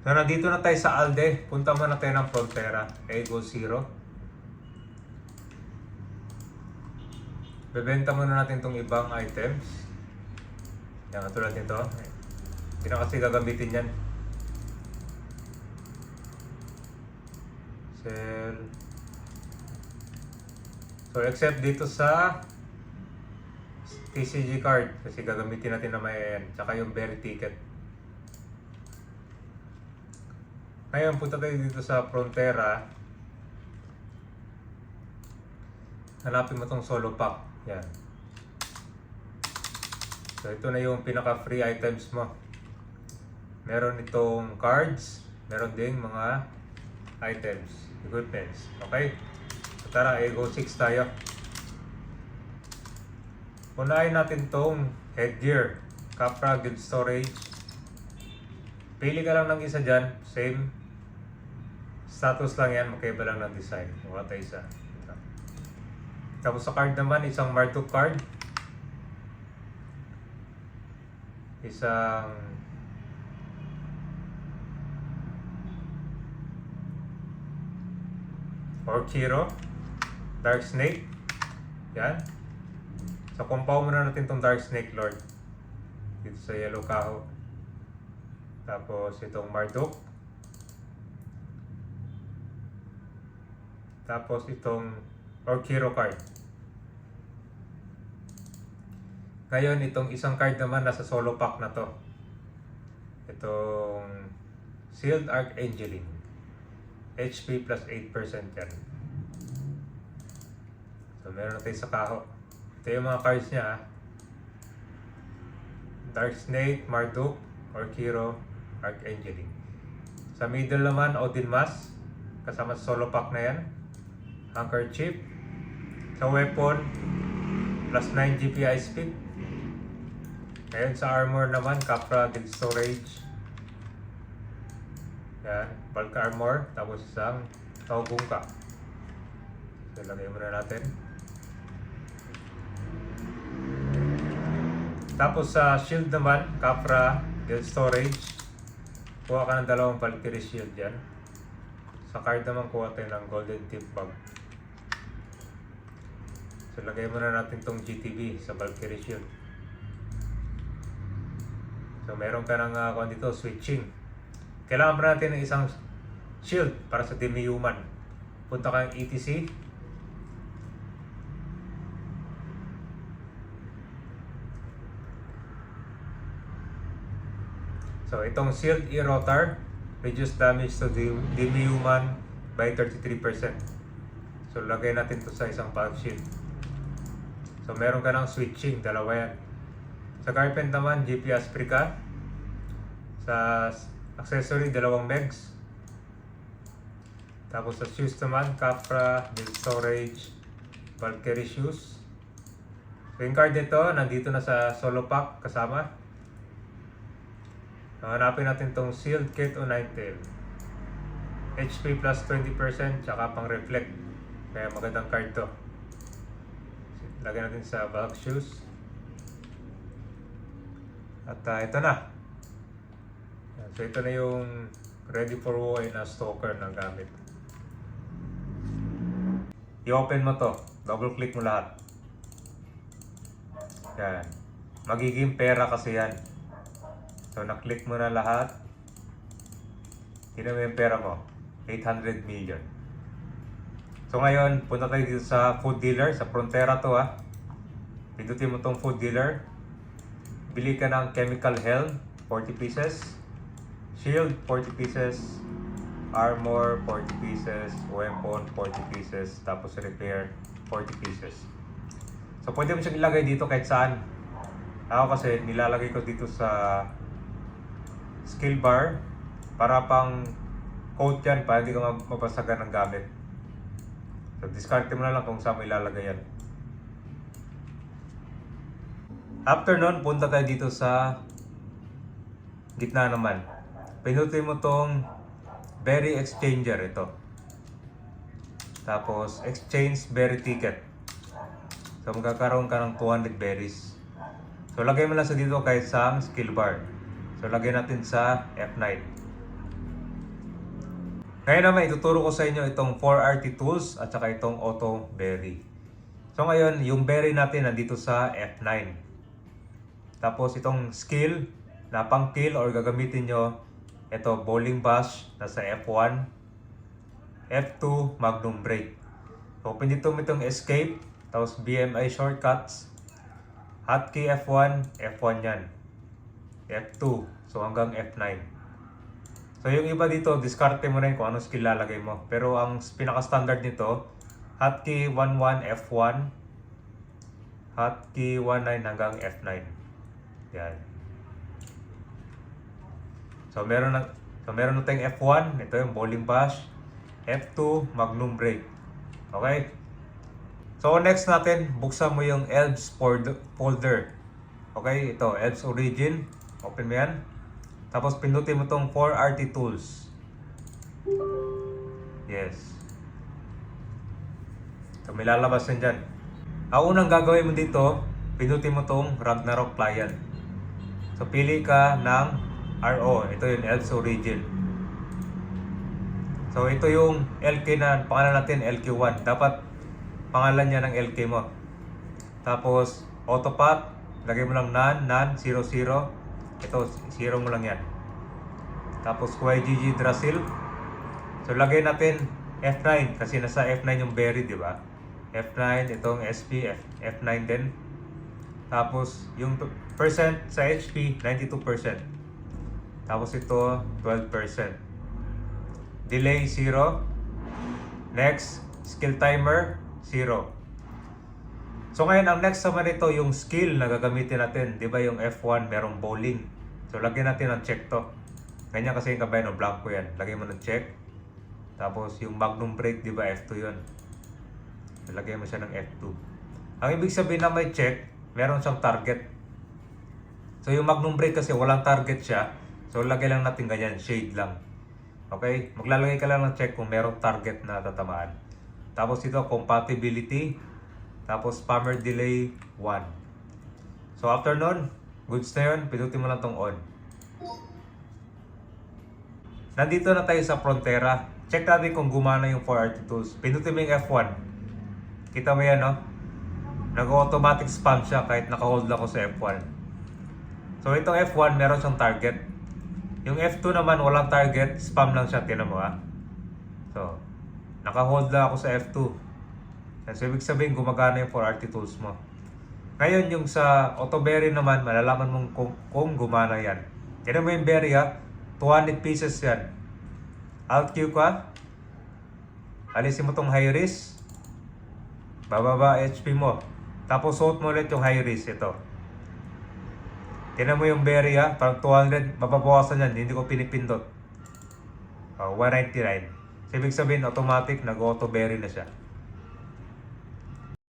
Nandito na tayo sa Alde, punta muna tayo ng Frontera, Ego Zero. Bebenta muna natin itong ibang items. Yan, katulad nito. Hindi na kasi gagamitin yan. Sell. So, except dito sa TCG card, kasi gagamitin natin na may yan. Tsaka yung berry ticket. Ngayon, punta tayo dito sa Frontera. Hanapin mo tong solo pack. Yan. So, ito na yung pinaka-free items mo. Meron itong cards. Meron ding mga items. Equipments. Okay? So, tara, Ego 6 tayo. Unahin natin tong headgear. Capra Guild Storage. Pili ka lang ng isa dyan. Same status lang yan. Magkaiba lang ng design. Mukha tayo isa. Tapos sa card naman, isang Marduk card. Isang Orchiro. Dark Snake. Yan. So, compound muna natin itong Dark Snake Lord. Dito sa yellow kaho. Tapos itong Marduk. Tapos itong Orchiro card. Ngayon, itong isang card naman nasa solo pack na to. Itong Sealed Archangeling. HP plus 8% yan. So, meron natin sa kaho. Ito yung mga cards niya. Dark Snake, Marduk, Orchiro, Archangeling. Sa middle naman, Odin Mask. Kasama sa solo pack na yan. Handkerchief. Sa weapon, plus 9 GPI speed. Ngayon sa armor naman, Capra Guild Storage. Yan, bulk armor. Tapos isang Taubungka. So, lagay muna natin. Tapos sa shield naman, Capra Guild Storage. Kuha ka ng dalawang Valkyrie shield yan. Sa card naman, kuha tayo ng golden tip bag. So, lagay muna natin tong GTB sa Valkyrie shield. So, meron ka ng dito, switching. Kailangan pa natin ng isang shield para sa demi-human. Punta ka ng ETC. So, itong Shield E-Rotar, reduce damage to demi-human by 33%. So, lagay natin to sa isang bulk shield. So, meron ka ng switching, dalawa yan. Sa carpent naman, GP Asprica. Sa accessory, dalawang megs. Tapos sa shoes naman, Capra, Guild Storage, Valkyrie shoes. So, yung card nito, nandito na sa solo pack kasama. Hanapin natin tong Sealed Kit o Ninetale. HP plus 20%, tsaka pang reflect. Kaya magandang card to. Lagyan natin sa bulk shoes. At ito na. So ito na yung ready for war na stalker na gamit. I-open mo to. Double click mo lahat. Yan. Magiging pera kasi yan. So na-click mo na lahat. Tignan mo yung pera mo. 800 million. So ngayon, punta tayo dito sa food dealer. Sa Frontera to ha. Pindutin mo tong food dealer. Bili ka ng Chemical Helm, 40 pieces. Shield, 40 pieces. Armor, 40 pieces. Weapon, 40 pieces. Tapos repair, 40 pieces. So pwede mo siyang ilagay dito kahit saan. Ako kasi nilalagay ko dito sa skill bar para pang coat yan, para hindi ka mabasagan ng gamit. So, discard mo na lang kung saan mo ilalagay yan. After nun, punta tayo dito sa gitna naman. Pinutin mo tong berry exchanger ito. Tapos, exchange berry ticket. So, magkakaroon ka ng 200 berries. So, lagay mo lang sa dito kahit sa skill bar. So, lagay natin sa F9. Ngayon naman, ituturo ko sa inyo itong 4RT tools at saka itong auto berry. So ngayon, yung berry natin nandito sa F9. Tapos itong skill na pang kill or gagamitin nyo, ito bowling bash nasa F1, F2 magnum break. So pinito mo itong escape, tapos BMI shortcuts, hotkey F1, F1 yan, F2, so hanggang F9. So yung iba dito, diskarte mo rin kung anong skill lalagay mo. Pero ang pinaka-standard nito, hotkey 11 F1, hotkey 19 hanggang F9. Yan. So meron na tayong F1, ito yung bowling bash, F2 magnum break. Okay? So next natin, buksan mo yung ELBS folder. Okay, ito ELBS origin. Open mo yan. Tapos pindutin mo tong 4RT tools. Yes. So may lalabas yan dyan. Ang unang gagawin mo dito, pindutin mo tong Ragnarok client. So pili ka ng RO. Ito yung ELBS origin. So ito yung LK na pangalan natin, LK1. Dapat pangalan niya ng LK mo. Tapos autopath, lagay mo lang nan 00. Ito, 0 mo lang yan. Tapos YGG Drasil. So lagay natin F9 kasi nasa F9 yung berry, di ba? F9, itong SP, F9 din. Tapos yung percent sa HP, 92%. Tapos ito, 12%. Delay, 0. Next, skill timer, 0. So ngayon, ang next naman ito, yung skill na gagamitin natin. Di ba yung F1, merong bowling. So lagyan natin ng check to. Ganyan kasi yung kabay, no, blanco yan. Lagyan mo ng check. Tapos yung magnum break, di ba F2 yun. So, lagyan mo siya ng F2. Ang ibig sabihin na may check, meron siyang target. So yung magnum break kasi walang target siya. So lagay lang natin ganyan, shade lang. Okay? Maglalagay ka lang ng check kung merong target na tatamaan. Tapos ito, compatibility. Tapos spammer delay 1. So after nun, goods na yun, pindutin mo lang tong on. Nandito na tayo sa Frontera. Check natin kung gumana yung 4RT tools. Pindutin mo yung F1. Kita mo yan, no? Nag-automatic spam siya kahit naka-hold ako sa F1. So itong F1, meron siyang target. Yung F2 naman, walang target. Spam lang siya, tinan mo ha. So, naka-hold lang ako sa F2. So, ibig sabihin, gumagana yung 4RT tools mo. Ngayon, yung sa auto berry naman, malalaman mong kung gumana yan. Tinan mo yung berry ha, 200 pieces yan. Alt Q ka, alisin mo tong high risk, bababa HP mo. Tapos suot mo ulit yung high risk, ito. Tinan mo yung berry ha, parang 200, mababawasan yan, hindi ko pinipindot. 199. So, ibig sabihin, automatic, nag-auto berry na siya.